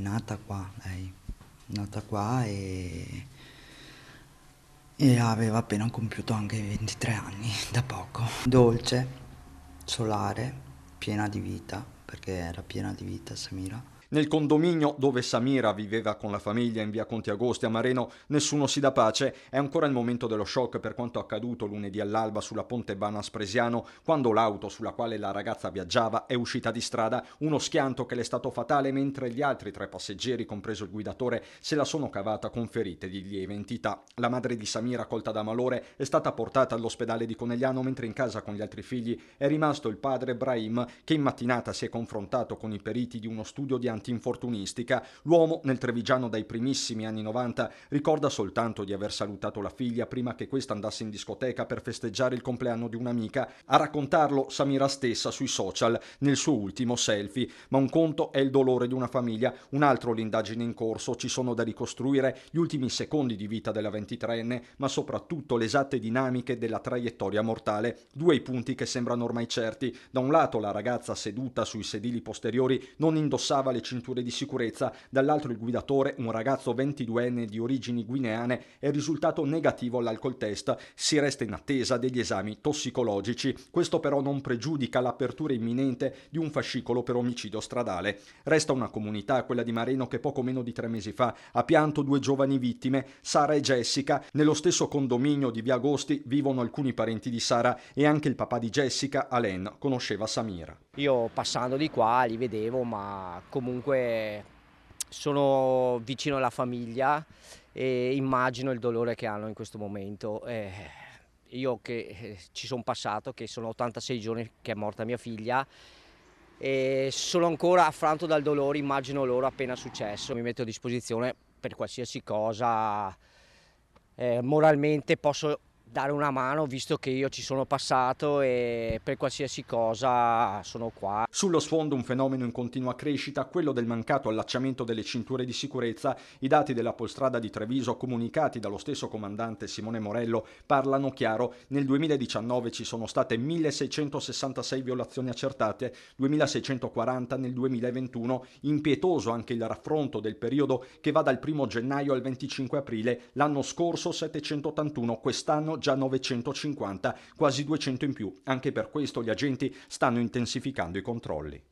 nata qua, lei. È nata qua e aveva appena compiuto anche i 23 anni, da poco. Dolce, solare, piena di vita, perché era piena di vita Samira. Nel condominio dove Samira viveva con la famiglia in via Conti Agosti a Mareno nessuno si dà pace. È ancora il momento dello shock per quanto accaduto lunedì all'alba sulla Ponte Bana-Spresiano, quando l'auto sulla quale la ragazza viaggiava è uscita di strada. Uno schianto che le è stato fatale, mentre gli altri 3 passeggeri, compreso il guidatore, se la sono cavata con ferite di lieve entità. La madre di Samira, colta da malore, è stata portata all'ospedale di Conegliano, mentre in casa con gli altri figli è rimasto il padre Brahim, che in mattinata si è confrontato con i periti di uno studio di antinfortunistica. L'uomo, nel trevigiano dai primissimi anni 90, ricorda soltanto di aver salutato la figlia prima che questa andasse in discoteca per festeggiare il compleanno di un'amica. A raccontarlo Samira stessa sui social nel suo ultimo selfie. Ma un conto è il dolore di una famiglia, un altro l'indagine in corso. Ci sono da ricostruire gli ultimi secondi di vita della 23enne, ma soprattutto le esatte dinamiche della traiettoria mortale. 2 i punti che sembrano ormai certi. Da un lato la ragazza seduta sui sedili posteriori non indossava le cinture di sicurezza, dall'altro il guidatore, un ragazzo 22enne di origini guineane, è risultato negativo all'alcol test. Si resta in attesa degli esami tossicologici. Questo però non pregiudica l'apertura imminente di un fascicolo per omicidio stradale. Resta una comunità, quella di Mareno, che poco meno di 3 mesi fa ha pianto 2 giovani vittime, Sara e Jessica. Nello stesso condominio di via Agosti vivono alcuni parenti di Sara e anche il papà di Jessica, Alain, conosceva Samira. Io passando di qua li vedevo, ma comunque sono vicino alla famiglia e immagino il dolore che hanno in questo momento. Io che ci sono passato, che sono 86 giorni che è morta mia figlia, e sono ancora affranto dal dolore, immagino loro appena successo. Mi metto a disposizione per qualsiasi cosa, moralmente posso dare una mano visto che io ci sono passato e per qualsiasi cosa sono qua. Sullo sfondo un fenomeno in continua crescita, quello del mancato allacciamento delle cinture di sicurezza. I dati della Polstrada di Treviso, comunicati dallo stesso comandante Simone Morello, parlano chiaro. Nel 2019 ci sono state 1666 violazioni accertate, 2640 nel 2021, impietoso anche il raffronto del periodo che va dal 1 gennaio al 25 aprile, l'anno scorso 781, quest'anno già 950, quasi 200 in più. Anche per questo gli agenti stanno intensificando i controlli.